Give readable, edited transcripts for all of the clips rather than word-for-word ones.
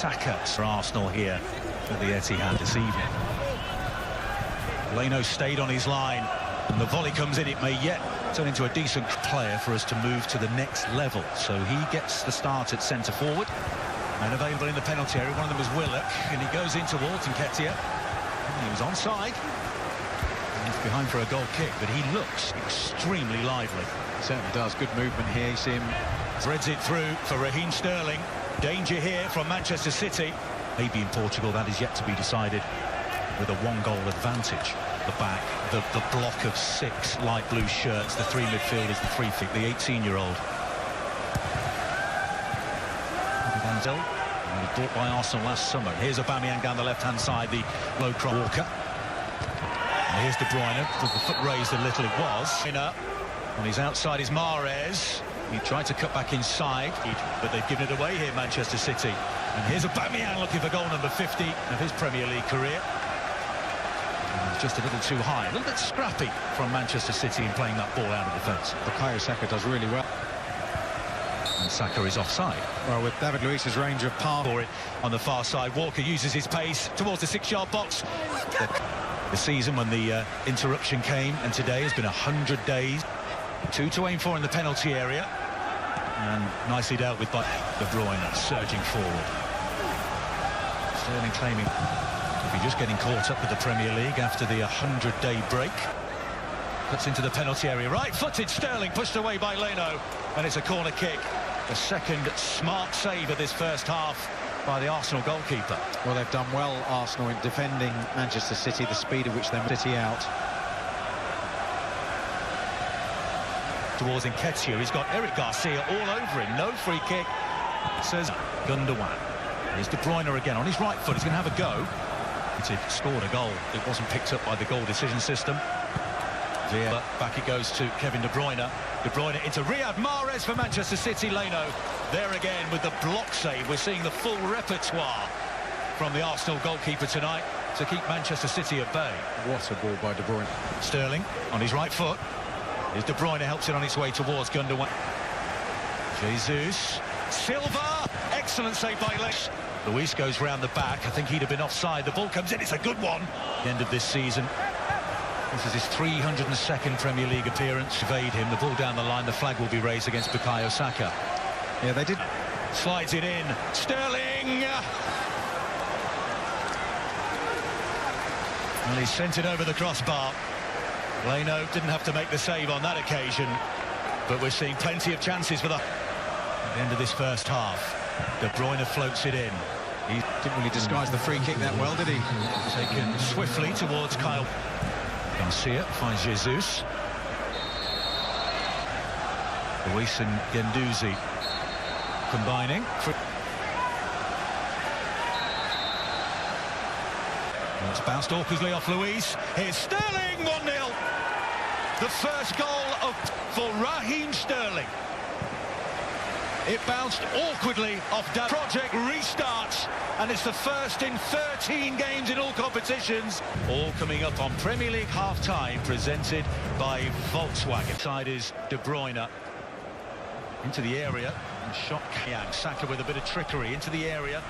Saka for Arsenal here at the Etihad this evening. Leno stayed on his line, and the volley comes in. It may yet turn into a decent player for us to move to the next level. So he gets the start at centre forward. And available in the penalty area, one of them is Willock, and he goes in towards Nketiah. He was onside. He's behind for a goal kick, but he looks extremely lively. He certainly does. Good movement here. You see him threads it through for Raheem Sterling. Danger here from Manchester City. Maybe in Portugal, that is yet to be decided, with a one-goal advantage. The back, the block of 6 light blue shirts, the 3 midfielders, the 3 the 18-year-old. He was bought by Arsenal last summer. Here's Aubameyang down the left-hand side, the low cross. Walker. And here's De Bruyne, with the foot raised a little. It was. On his outside is Mahrez. He tried to cut back inside, but they've given it away here, Manchester City. And here's Aubameyang looking for goal number 50 of his Premier League career. And just a little too high, a little bit scrappy from Manchester City in playing that ball out of defence. Bukayo Saka does really well. And Saka is offside. Well, with David Luiz's range of pass for it on the far side, Walker uses his pace towards the 6-yard box. The season when the interruption came, and today has been 100 days. 2 to aim for in the penalty area, and nicely dealt with by De Bruyne, surging forward. Sterling claiming to be just getting caught up with the Premier League after the 100-day break. Cuts into the penalty area, right-footed Sterling, pushed away by Leno, and it's a corner kick. The second smart save of this first half by the Arsenal goalkeeper. Well, they've done well, Arsenal, in defending Manchester City, the speed at which they're City out. Towards Nketiah, he's got Eric Garcia all over him. No free kick, says Gundogan. Here's De Bruyne again on his right foot. He's going to have a go. He scored a goal. It wasn't picked up by the goal decision system. But back it goes to Kevin De Bruyne. De Bruyne into Riyad Mahrez for Manchester City. Leno there again with the block save. We're seeing the full repertoire from the Arsenal goalkeeper tonight to keep Manchester City at bay. What a ball by De Bruyne. Sterling on his right foot. Here's De Bruyne, helps it on its way towards Gundogan. Jesus. Silva. Excellent save by Lex. Luis goes round the back. I think he'd have been offside. The ball comes in. It's a good one. End of this season. This is his 302nd Premier League appearance. Evade him. The ball down the line. The flag will be raised against Bukayo Saka. Yeah, they did. Slides it in. Sterling. And he sent it over the crossbar. Leno didn't have to make the save on that occasion, but we're seeing plenty of chances for at the end of this first half. De Bruyne floats it in. He didn't really disguise the free kick that well, did he? Taken swiftly towards Kyle. Garcia finds Jesus. Luis and Guendouzi combining. It's bounced awkwardly off Luis. Here's Sterling, 1-0. The first goal for Raheem Sterling. It bounced awkwardly off. Project restarts, and it's the first in 13 games in all competitions. All coming up on Premier League half-time, presented by Volkswagen. Side is De Bruyne into the area and shot. Saka with a bit of trickery into the area.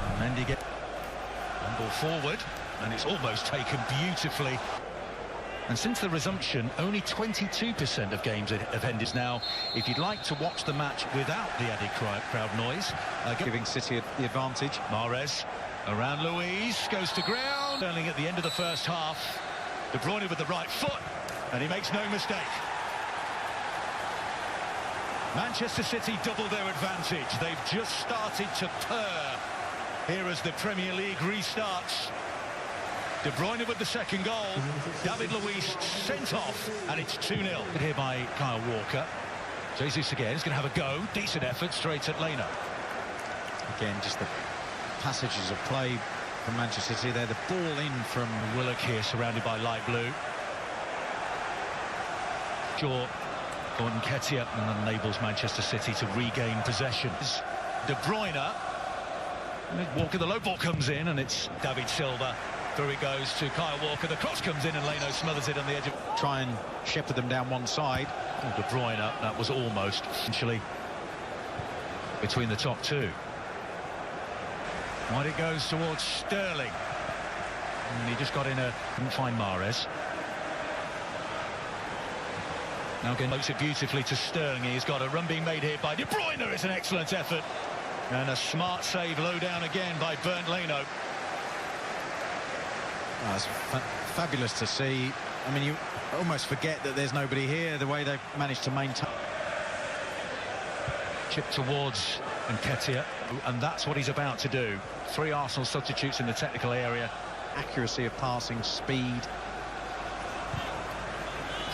And Mendy gets ball forward, and it's almost taken beautifully. And since the resumption, only 22% of games have ended now. If you'd like to watch the match without the added crowd noise, giving City the advantage. Mahrez around Luis, goes to ground. Sterling at the end of the first half. De Bruyne with the right foot, and he makes no mistake. Manchester City double their advantage. They've just started to purr here as the Premier League restarts. De Bruyne with the second goal. David Luiz sent off, and it's 2-0. Here by Kyle Walker. Jesus again is going to have a go. Decent effort straight at Leno. Again, just the passages of play from Manchester City. They're the ball in from Willock here, surrounded by light blue. Jaw on Nketiah, and that enables Manchester City to regain possession. De Bruyne. Walker, the low ball comes in, and it's David Silva. Through it goes to Kyle Walker. The cross comes in, and Leno smothers it on the edge of... Try and shepherd them down one side. Oh, De Bruyne, that was almost essentially between the top two. Wide it goes towards Sterling. And he just got in couldn't find Mahrez. Now again, moves it beautifully to Sterling. He's got a run being made here by De Bruyne. It's an excellent effort. And a smart save low down again by Bernd Leno. Oh, it's fabulous to see. I mean, you almost forget that there's nobody here, the way they've managed to maintain. Chip towards Nketiah, and that's what he's about to do. 3 Arsenal substitutes in the technical area. Accuracy of passing, speed.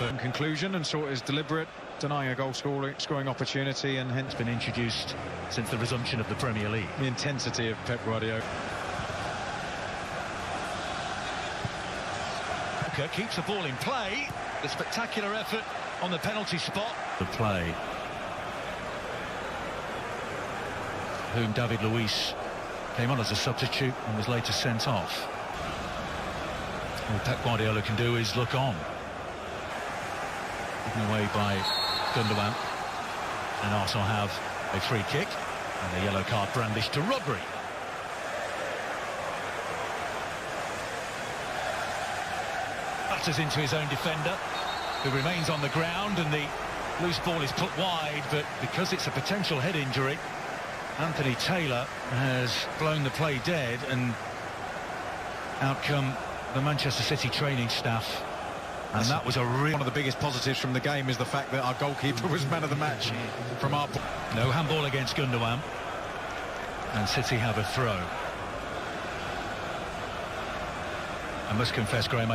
In conclusion, and sort is deliberate, denying a goal scoring opportunity, and hence been introduced since the resumption of the Premier League. The intensity of Pep Guardiola. Keeps the ball in play. The spectacular effort on the penalty spot. The play. Whom David Luiz came on as a substitute and was later sent off. All Pep Guardiola can do is look on. Given away by Gundogan. And Arsenal have a free kick and a yellow card brandished to Rodri. Batters into his own defender, who remains on the ground, and the loose ball is put wide, but because it's a potential head injury, Anthony Taylor has blown the play dead, and out come the Manchester City training staff. And that was one of the biggest positives from the game is the fact that our goalkeeper was man of the match from our... No handball against Gundogan, and City have a throw. I must confess, Graham,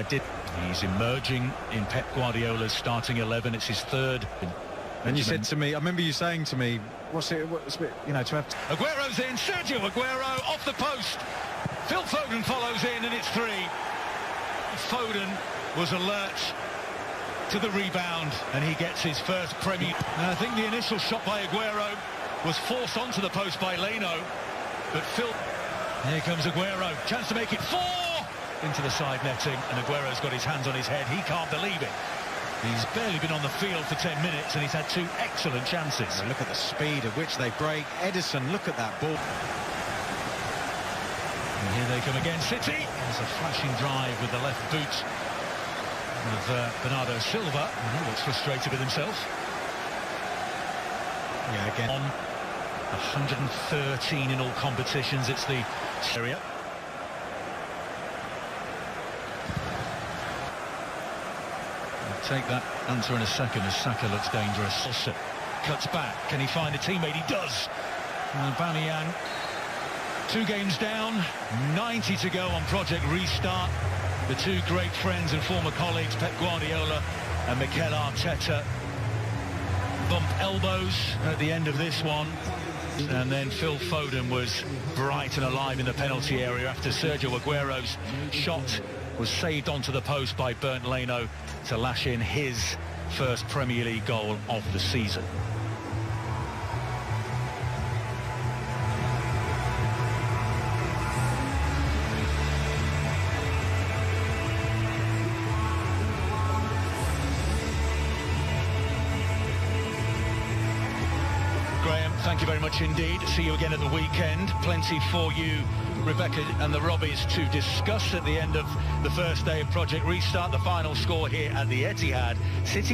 he's emerging in Pep Guardiola's starting 11. It's his third. And you said to me, I remember you saying to me, you know, to have... Aguero's in, Sergio Aguero off the post. Phil Foden follows in, and it's 3. Foden was alert to the rebound, and he gets his first Premier. And I think the initial shot by Aguero was forced onto the post by Leno, but here comes Aguero, chance to make it 4 into the side netting, and Aguero's got his hands on his head. He can't believe it. He's barely been on the field for 10 minutes, and he's had 2 excellent chances. Oh, look at the speed at which they break. Edison, look at that ball. And here they come again, City. There's a flashing drive with the left boot of Bernardo Silva. And he looks frustrated with himself. Yeah, again. On 113 in all competitions, it's the area. Take that answer in a second as Saka looks dangerous. Also cuts back. Can he find a teammate? He does. And Aubameyang, 2 games down, 90 to go on Project Restart. The 2 great friends and former colleagues, Pep Guardiola and Mikel Arteta, bump elbows at the end of this one. And then Phil Foden was bright and alive in the penalty area after Sergio Aguero's shot was saved onto the post by Bernd Leno to lash in his first Premier League goal of the season. Graham, thank you very much indeed. See you again at the weekend. Plenty for you, Rebecca and the Robbies, to discuss at the end of the first day of Project Restart. The final score here at the Etihad. City